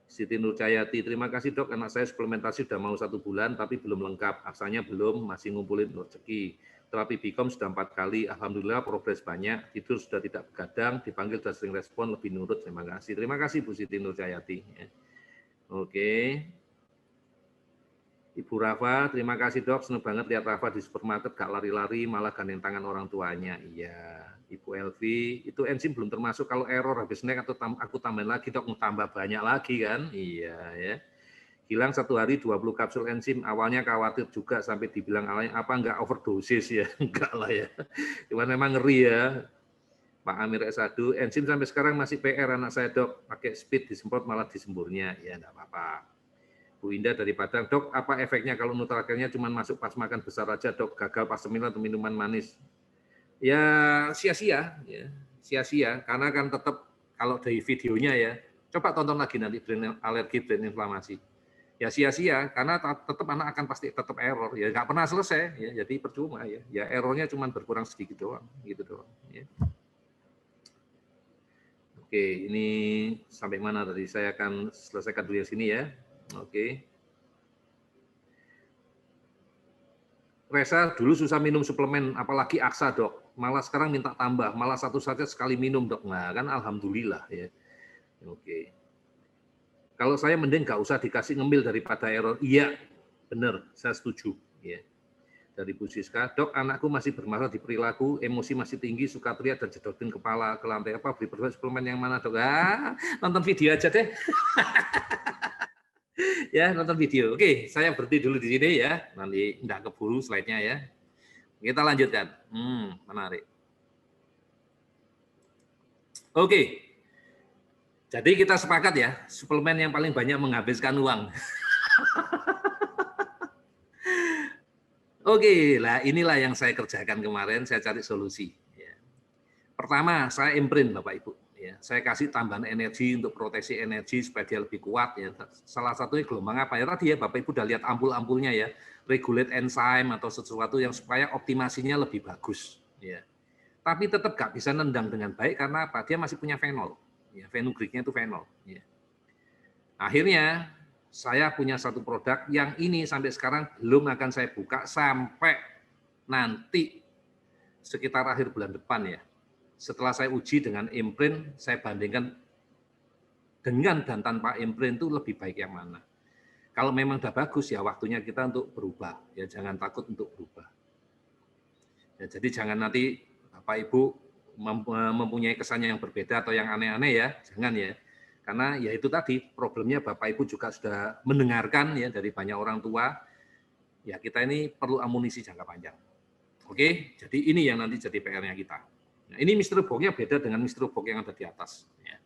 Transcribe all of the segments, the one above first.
Siti Nurjayati, terima kasih dok, anak saya suplementasi sudah mau 1 bulan tapi belum lengkap, aksanya belum, masih ngumpulin rezeki. Terapi Bikom sudah 4 kali, alhamdulillah progres banyak, tidur sudah tidak begadang, dipanggil sudah sering respon, lebih nurut, terima kasih. Terima kasih Bu Siti Nurjayati. Oke. Ibu Rafa, terima kasih dok, senang banget lihat Rafa di supermarket gak lari-lari, malah gandeng tangan orang tuanya. Iya. Ibu Elvi, itu enzim belum termasuk kalau error habis naik atau aku tambahin lagi dok, mau tambah banyak lagi kan? Iya ya. Hilang 1 hari 20 kapsul enzim, awalnya khawatir juga sampai dibilang awalnya apa enggak overdosis ya? Enggak lah ya. Cuman memang ngeri ya. Pak Amir S1, enzim sampai sekarang masih PR anak saya dok, pakai speed disemprot malah disemburnya. Ya enggak apa-apa. Bu Indah dari Padang, dok apa efeknya kalau nutrakelnya cuma masuk pas makan besar aja dok, gagal pas cemilan atau minuman manis? Ya sia-sia, ya sia-sia, karena kan tetap kalau dari videonya ya, coba tonton lagi nanti brain alergi, brain inflamasi. Ya sia-sia, karena tetap anak akan pasti tetap error, ya nggak pernah selesai, ya jadi percuma ya, ya errornya cuma berkurang sedikit doang, gitu doang. Ya. Oke, ini sampai mana tadi? Saya akan selesaikan dulu di sini ya. Oke. Resa dulu susah minum suplemen, apalagi Aksa dok. Malah sekarang minta tambah, malah 1 saja sekali minum dok. Nah kan alhamdulillah ya. Oke. Kalau saya mending nggak usah dikasih ngemil daripada error. Iya, benar, saya setuju. Ya. Dari Bu Siska, dok anakku masih bermasalah di perilaku, emosi masih tinggi, suka teriak dan jedotin kepala ke lantai apa, beri suplemen yang mana dok? Nonton video aja deh. Ya, nonton video. Oke, saya berhenti dulu di sini ya. Nanti enggak keburu slide-nya ya. Kita lanjutkan. Menarik. Oke. Jadi kita sepakat ya, suplemen yang paling banyak menghabiskan uang. Oke, lah inilah yang saya kerjakan kemarin, saya cari solusi. Pertama, saya imprint Bapak Ibu. Ya, saya kasih tambahan energi untuk proteksi energi supaya dia lebih kuat. Ya. Salah satunya gelombang apa ya tadi ya Bapak Ibu udah lihat ampul-ampulnya ya, regulate enzyme atau sesuatu yang supaya optimasinya lebih bagus. Ya. Tapi tetap nggak bisa nendang dengan baik karena apa? Dia masih punya fenol. Ya, fenugreeknya itu fenol. Ya. Akhirnya saya punya satu produk yang ini sampai sekarang belum akan saya buka sampai nanti sekitar akhir bulan depan ya. Setelah saya uji dengan imprint, saya bandingkan dengan dan tanpa imprint itu lebih baik yang mana. Kalau memang sudah bagus ya waktunya kita untuk berubah, ya jangan takut untuk berubah. Ya, jadi jangan nanti Bapak Ibu mempunyai kesan yang berbeda atau yang aneh-aneh ya, jangan ya. Karena ya itu tadi problemnya Bapak Ibu juga sudah mendengarkan ya dari banyak orang tua, ya kita ini perlu amunisi jangka panjang. Oke, jadi ini yang nanti jadi PR-nya kita. Nah, ini mystery box-nya beda dengan mystery box yang ada di atas. Ya.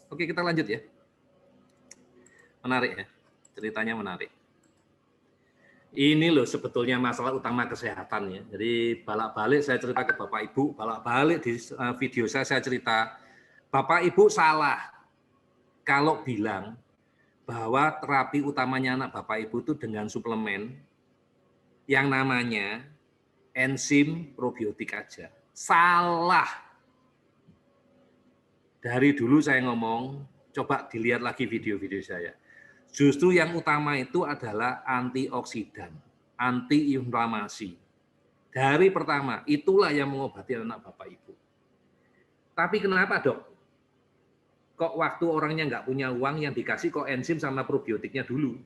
Oke, kita lanjut ya. Menarik ya, ceritanya menarik. Ini loh sebetulnya masalah utama kesehatan ya. Jadi balak-balik saya cerita ke Bapak Ibu, balak-balik di video saya cerita, Bapak Ibu salah kalau bilang bahwa terapi utamanya anak Bapak Ibu itu dengan suplemen yang namanya enzim probiotik aja. Salah. Dari dulu saya ngomong, coba dilihat lagi video-video saya. Justru yang utama itu adalah antioksidan, anti-inflamasi. Dari pertama, itulah yang mengobati anak Bapak Ibu. Tapi kenapa dok? Kok waktu orangnya nggak punya uang yang dikasih kok enzim sama probiotiknya dulu?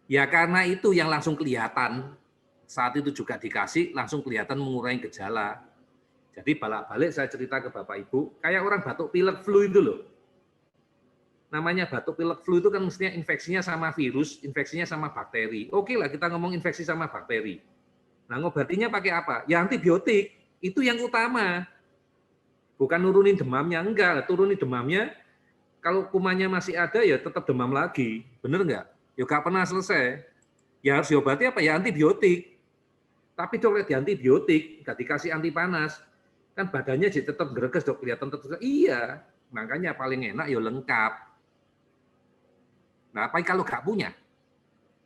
Ya karena itu yang langsung kelihatan. Saat itu juga dikasih, langsung kelihatan mengurangi gejala. Jadi balik-balik saya cerita ke Bapak Ibu, kayak orang batuk pilek flu itu loh. Namanya batuk pilek flu itu kan mestinya infeksinya sama virus, infeksinya sama bakteri. Oke lah kita ngomong infeksi sama bakteri. Nah ngobatinya pakai apa? Ya antibiotik, itu yang utama. Bukan nurunin demamnya, enggak. Turunin demamnya, kalau kumannya masih ada ya tetap demam lagi. Bener enggak? Ya nggak pernah selesai. Ya harus diobati apa? Ya antibiotik. Tapi dok, di antibiotik, nggak dikasih anti panas, kan badannya jadi tetap greges dok, kelihatan tetap. Iya, makanya paling enak ya lengkap. Nah, apa kalau nggak punya?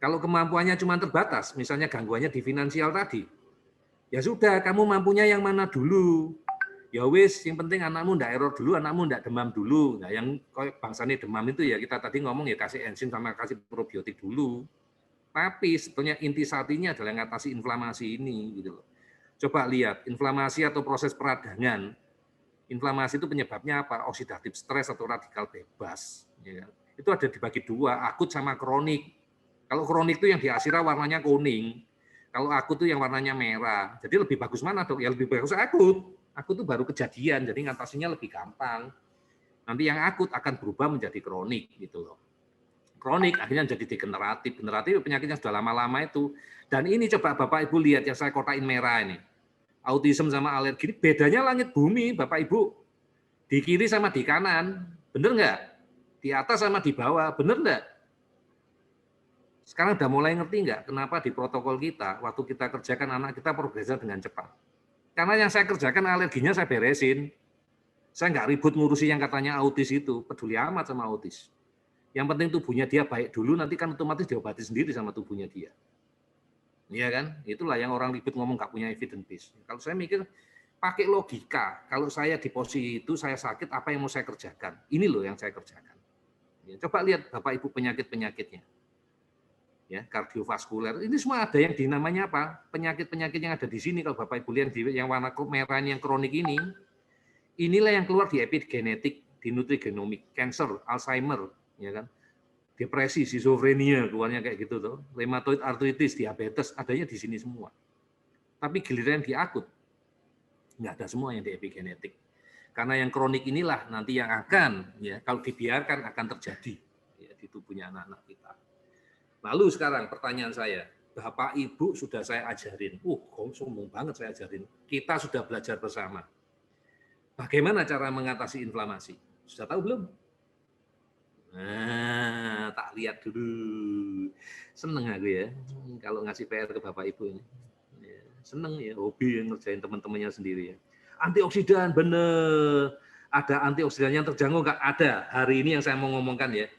Kalau kemampuannya cuma terbatas, misalnya gangguannya di finansial tadi, ya sudah, kamu mampunya yang mana dulu? Ya wis, yang penting anakmu ndak error dulu, anakmu ndak demam dulu. Nah, yang kayak bangsane demam itu ya kita tadi ngomong ya kasih enzim sama kasih probiotik dulu. Tapi sebetulnya inti satinya adalah mengatasi inflamasi ini gitu loh. Coba lihat, inflamasi atau proses peradangan. Inflamasi itu penyebabnya apa? Oksidatif stres atau radikal bebas. Ya. Itu ada dibagi dua, akut sama kronik. Kalau kronik itu yang di Asira warnanya kuning. Kalau akut itu yang warnanya merah. Jadi lebih bagus mana dok? Ya lebih bagus akut. Akut itu baru kejadian, jadi ngatasinya lebih gampang. Nanti yang akut akan berubah menjadi kronik gitu loh. Kronik akhirnya jadi degeneratif. Degeneratif penyakit yang sudah lama-lama itu. Dan ini coba Bapak Ibu lihat yang saya kotain merah ini. Autism sama alergi ini bedanya langit bumi Bapak Ibu. Di kiri sama di kanan. Bener nggak? Di atas sama di bawah. Bener nggak? Sekarang udah mulai ngerti nggak kenapa di protokol kita, waktu kita kerjakan anak kita progresnya dengan cepat. Karena yang saya kerjakan alerginya saya beresin. Saya nggak ribut ngurusi yang katanya autis itu. Peduli amat sama autis. Yang penting tubuhnya dia baik dulu, nanti kan otomatis diobati sendiri sama tubuhnya dia. Iya kan? Itulah yang orang ribut ngomong nggak punya evidence base. Kalau saya mikir, pakai logika. Kalau saya di posisi itu, saya sakit, apa yang mau saya kerjakan? Ini loh yang saya kerjakan. Ya, coba lihat Bapak Ibu penyakit-penyakitnya. Ya, kardiovaskuler. Ini semua ada yang dinamanya apa? Penyakit-penyakit yang ada di sini. Kalau Bapak Ibu lihat yang warna merah yang kronik ini, inilah yang keluar di epigenetik, di nutrigenomik, cancer, Alzheimer, ya kan? Depresi, schizofrenia, keluarnya kayak gitu tuh. Rheumatoid arthritis, diabetes, adanya di sini semua. Tapi giliran di akut, nggak ada semua yang di epigenetik. Karena yang kronik inilah nanti yang akan, ya kalau dibiarkan akan terjadi ya, di tubuhnya anak-anak kita. Lalu sekarang pertanyaan saya, Bapak Ibu sudah saya ajarin, sombong banget saya ajarin. Kita sudah belajar bersama. Bagaimana cara mengatasi inflamasi? Sudah tahu belum? Nah, tak lihat dulu. Seneng aku ya, kalau ngasih PR ke Bapak Ibu ini. Seneng ya, hobi ngerjain teman-temannya sendiri ya. Antioksidan, bener. Ada antioksidan yang terjangkau nggak? Ada. Hari ini yang saya mau ngomongkan ya,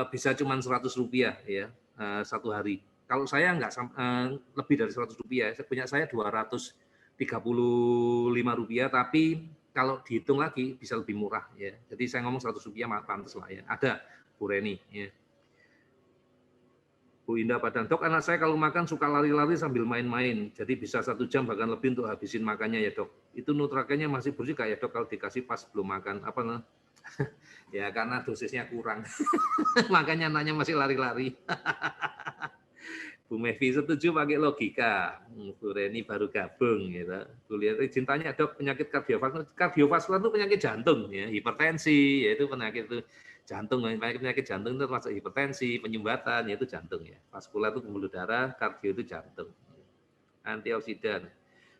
bisa cuma Rp100 ya, satu hari. Kalau saya nggak lebih dari Rp100, punya saya Rp235, tapi kalau dihitung lagi bisa lebih murah ya. Jadi saya ngomong Rp100 pantas lah ya. Ada Bu Reni ya. Bu Indah Padang, dok anak saya kalau makan suka lari-lari sambil main-main, jadi bisa 1 jam bahkan lebih untuk habisin makannya ya dok. Itu nutraganya masih bersih nggak ya dok kalau dikasih pas belum makan? Apa nah? Ya karena dosisnya kurang, makanya anaknya masih lari-lari. Bu Mevi setuju pakai logika, Bu Reni baru gabung gitu. Bu lihat izin tanya dok penyakit kardiovaskular itu penyakit jantung ya, hipertensi yaitu penyakit itu jantung, penyakit jantung itu termasuk hipertensi, penyumbatan yaitu jantung ya. Vaskular itu pembuluh darah, kardio itu jantung. Antioksidan,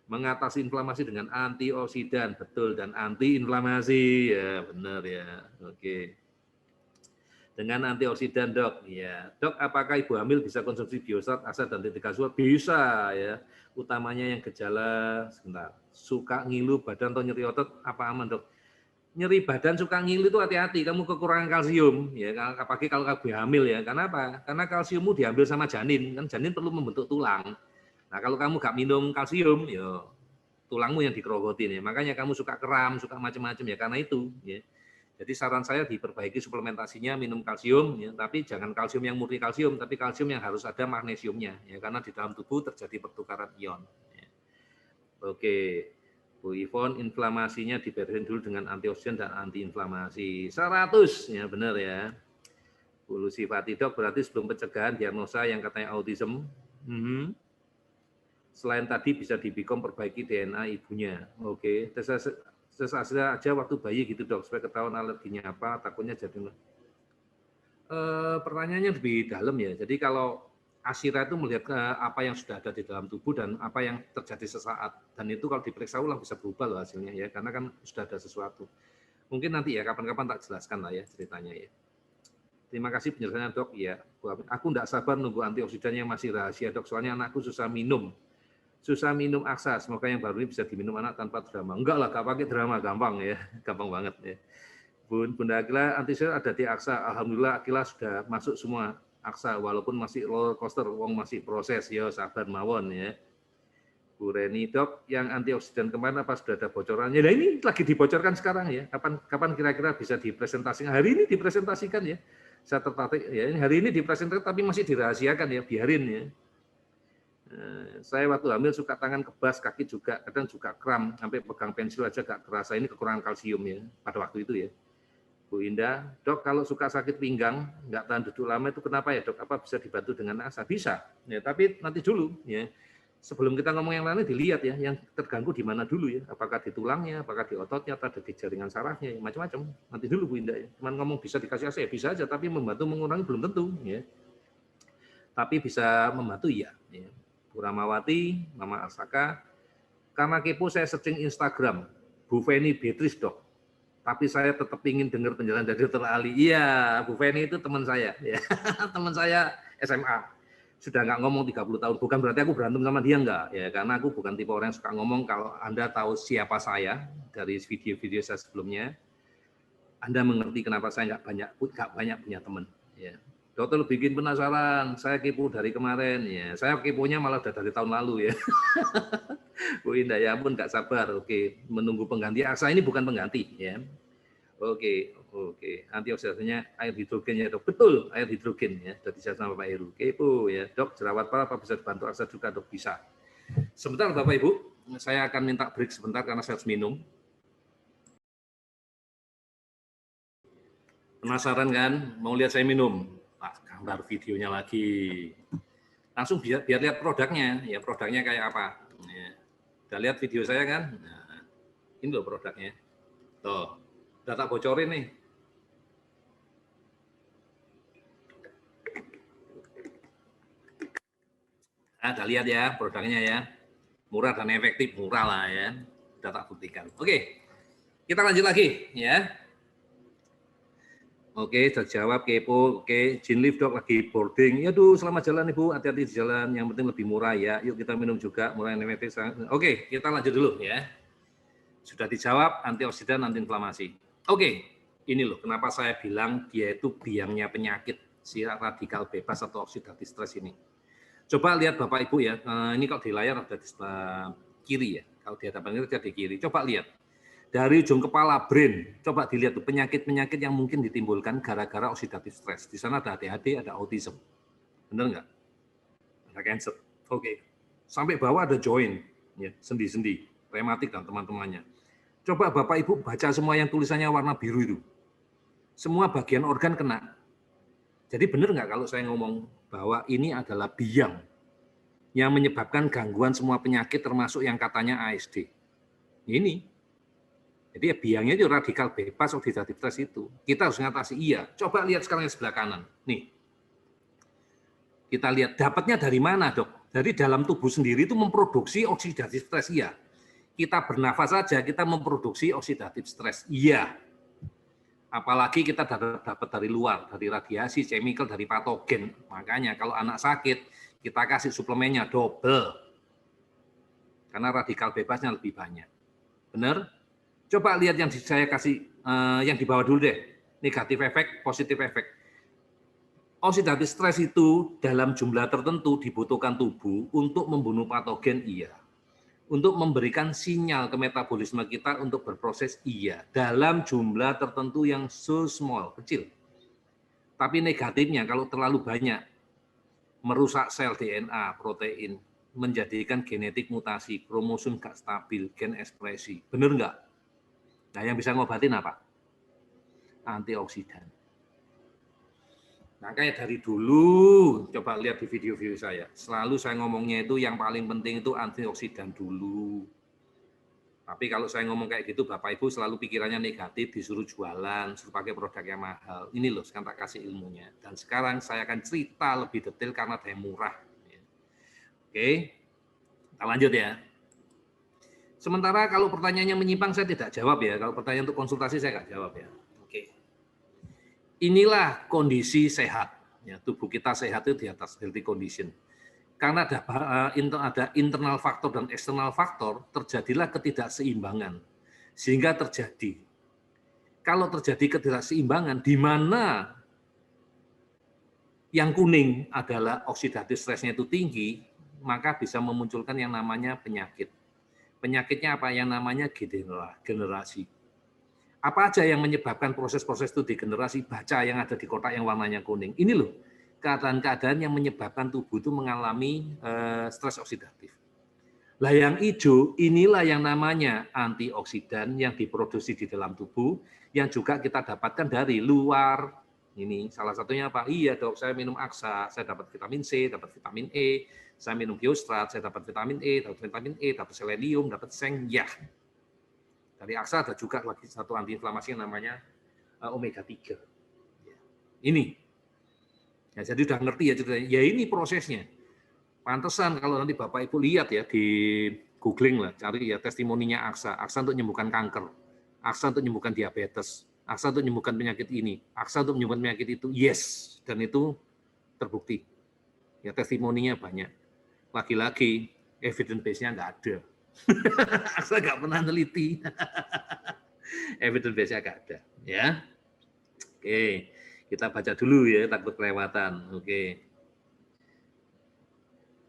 mengatasi inflamasi dengan antioksidan, betul, dan anti-inflamasi ya benar ya. Oke. Dengan antioksidan dok, ya dok, apakah ibu hamil bisa konsumsi biostat, asat dan titikasua? Bisa ya, utamanya yang gejala sebentar, suka ngilu badan atau nyeri otot, apa aman dok? Nyeri badan suka ngilu itu hati-hati, kamu kekurangan kalsium ya, apalagi kalau ibu hamil ya. Karena apa? Karena kalsiummu diambil sama janin, kan janin perlu membentuk tulang. Nah kalau kamu gak minum kalsium, ya tulangmu yang dikerogotin ya. Makanya kamu suka kram, suka macam-macam ya karena itu ya. Jadi saran saya diperbaiki suplementasinya, minum kalsium, ya, tapi jangan kalsium yang murni kalsium, tapi kalsium yang harus ada magnesiumnya, ya, karena di dalam tubuh terjadi pertukaran ion. Ya. Oke, Bu Ivon, inflamasinya diberesin dulu dengan antioksidan dan antiinflamasi. 100, ya benar ya. Bu Lucifati, dok, berarti sebelum pencegahan diagnosa yang katanya autism, selain tadi bisa dibikom perbaiki DNA ibunya. Oke, tes Asira aja waktu bayi gitu dok, supaya ketahuan alerginya apa, takutnya jadi. Pertanyaannya lebih dalam ya. Jadi kalau Asira itu melihat apa yang sudah ada di dalam tubuh dan apa yang terjadi sesaat. Dan itu kalau diperiksa ulang bisa berubah loh hasilnya ya, karena kan sudah ada sesuatu. Mungkin nanti ya kapan-kapan tak jelaskan lah ya ceritanya ya. Terima kasih penjelasannya dok. Ya, aku tidak sabar nunggu antioksidannya masih rahasia dok, soalnya anakku susah minum aksa, semoga yang baru ini bisa diminum anak tanpa drama. Enggak lah, gak pakai drama, gampang ya, gampang banget ya. Bunda Akila, antioksidan ada di aksa, alhamdulillah Akila sudah masuk semua aksa, walaupun masih roller coaster, wong masih proses, ya sabar mawon ya. Bu Reni, Dok, yang antioksidan kemarin apa sudah ada bocorannya? Nah ini lagi dibocorkan sekarang ya. Kapan kira-kira bisa dipresentasikan? Hari ini dipresentasikan ya. Saya tertarik ya. Hari ini dipresentasikan tapi masih dirahasiakan ya. Biarin ya. Saya waktu hamil suka tangan kebas, kaki juga, kadang juga kram, sampai pegang pensil aja gak kerasa. Ini kekurangan kalsium ya pada waktu itu ya. Bu Indah, Dok, kalau suka sakit pinggang, nggak tahan duduk lama itu kenapa ya, Dok? Apa bisa dibantu dengan asa? Bisa, ya. Tapi nanti dulu ya. Sebelum kita ngomong yang lain, dilihat ya, yang terganggu di mana dulu ya. Apakah di tulangnya, apakah di ototnya, atau di jaringan sarafnya, ya, macam-macam. Nanti dulu Bu Indah ya. Cuman ngomong bisa dikasih asa ya bisa aja, tapi membantu mengurangi belum tentu ya. Tapi bisa membantu ya. Bu Ramawati, Mama Arsaka, karena kepo saya searching Instagram, Bu Feni Beatrice, Dok. Tapi saya tetap ingin dengar penjelasan dari Dr. Ali. Iya, Bu Feni itu teman saya, ya. Teman saya SMA. Sudah nggak ngomong 30 tahun. Bukan berarti aku berantem sama dia, enggak. Ya, karena aku bukan tipe orang yang suka ngomong. Kalau Anda tahu siapa saya dari video-video saya sebelumnya, Anda mengerti kenapa saya nggak banyak punya teman. Ya. Dokter bikin penasaran, saya kepo dari kemarin. Ya, saya keponya malah udah dari tahun lalu ya. Bu Indah, ya ampun nggak sabar. Oke, menunggu pengganti asa ini bukan pengganti ya. Oke. Antioksidannya air hidrogennya, Dok. Betul, air hidrogen ya. Sudah dijelasin sama Pak Heru. Kepo ya, Dok. Jerawat apa bisa dibantu asa juga, Dok? Bisa. Sebentar Bapak Ibu, saya akan minta break sebentar karena saya harus minum. Penasaran kan? Mau lihat saya minum? Pak, gambar videonya lagi. Langsung biar lihat produknya. Ya, produknya kayak apa? Ya. Udah lihat video saya kan? Nah, ini loh produknya. Tuh, udah tak bocorin nih. Nah, udah lihat ya produknya ya. Murah dan efektif, murah lah ya. Udah tak buktikan. Oke, kita lanjut lagi ya. Oke, sudah jawab kepo. Oke, Jinlift, Dok, lagi boarding. Aduh, selamat jalan Ibu, hati-hati di jalan. Yang penting lebih murah ya. Yuk kita minum juga, murah dan efektif. Oke, kita lanjut dulu ya. Sudah dijawab, antioksidan, antiinflamasi. Oke, ini loh kenapa saya bilang dia itu biangnya penyakit, si radikal bebas atau oksidatif stres ini. Coba lihat Bapak Ibu ya, ini kalau di layar ada di sebelah kiri ya. Kalau di hadapan itu ada di kiri. Coba lihat. Dari ujung kepala brain, coba dilihat tuh penyakit-penyakit yang mungkin ditimbulkan gara-gara oksidatif stres. Di sana ada ADHD, ada autism. Benar nggak? Ada cancer. Oke. Sampai bawah ada joint, ya, sendi-sendi, rematik dan teman-temannya. Coba Bapak Ibu baca semua yang tulisannya warna biru itu. Semua bagian organ kena. Jadi benar nggak kalau saya ngomong bahwa ini adalah biang yang menyebabkan gangguan semua penyakit termasuk yang katanya ASD. Ini. Jadi ya biangnya itu radikal bebas oksidatif stres itu. Kita harus ngatasi iya. Coba lihat sekarang yang sebelah kanan. Nih. Kita lihat dapatnya dari mana, Dok? Dari dalam tubuh sendiri itu memproduksi oksidatif stres, iya. Kita bernafas saja kita memproduksi oksidatif stres, iya. Apalagi kita dapat dari luar, dari radiasi, chemical, dari patogen. Makanya kalau anak sakit, kita kasih suplemennya double. Karena radikal bebasnya lebih banyak. Benar? Coba lihat yang saya kasih, yang di bawah dulu deh. Negatif efek, positif efek. Oksidatif stres itu dalam jumlah tertentu dibutuhkan tubuh untuk membunuh patogen, iya. Untuk memberikan sinyal ke metabolisme kita untuk berproses, iya. Dalam jumlah tertentu yang so small, kecil. Tapi negatifnya kalau terlalu banyak, merusak sel DNA, protein, menjadikan genetik mutasi, kromosom nggak stabil, gen ekspresi. Benar nggak? Nah, yang bisa ngobatin apa? Antioksidan. Nah, kayak dari dulu, coba lihat di video-video saya. Selalu saya ngomongnya itu yang paling penting itu antioksidan dulu. Tapi kalau saya ngomong kayak gitu, Bapak Ibu selalu pikirannya negatif, disuruh jualan, suruh pakai produk yang mahal. Ini loh, sekarang tak kasih ilmunya. Dan sekarang saya akan cerita lebih detail karena dia murah. Oke, kita lanjut ya. Sementara kalau pertanyaannya menyimpang, saya tidak jawab ya. Kalau pertanyaan untuk konsultasi, saya nggak jawab ya. Oke. Inilah kondisi sehat. Ya, tubuh kita sehat itu di atas healthy condition. Karena ada internal faktor dan eksternal faktor, terjadilah ketidakseimbangan. Sehingga terjadi. Kalau terjadi ketidakseimbangan, di mana yang kuning adalah oksidatif stresnya itu tinggi, maka bisa memunculkan yang namanya penyakit. Penyakitnya apa? Yang namanya generasi. Apa aja yang menyebabkan proses-proses itu degenerasi? Baca yang ada di kotak yang warnanya kuning. Ini loh, keadaan-keadaan yang menyebabkan tubuh itu mengalami stres oksidatif. Lah yang hijau, inilah yang namanya antioksidan yang diproduksi di dalam tubuh, yang juga kita dapatkan dari luar. Ini salah satunya apa? Iya dok, saya minum AXA, saya dapat vitamin C, dapat vitamin E, saya minum Biostrat, saya dapat vitamin E, dapat selenium, dapat seng, ya. Dari AXA ada juga lagi satu antiinflamasi yang namanya omega 3. Ini. Ya, jadi udah ngerti ya ceritanya. Ya ini prosesnya. Pantesan kalau nanti Bapak Ibu lihat ya di googling lah, cari ya testimoninya AXA. AXA untuk menyembuhkan kanker, AXA untuk menyembuhkan diabetes, AXA untuk menyembuhkan penyakit ini, AXA untuk menyembuhkan penyakit itu. Yes, dan itu terbukti. Ya testimoninya banyak. Lagi-lagi evidence base-nya nggak ada. AXA nggak pernah neliti. Evidence base-nya nggak ada. Ya. Oke, kita baca dulu ya, takut kelewatan. Oke.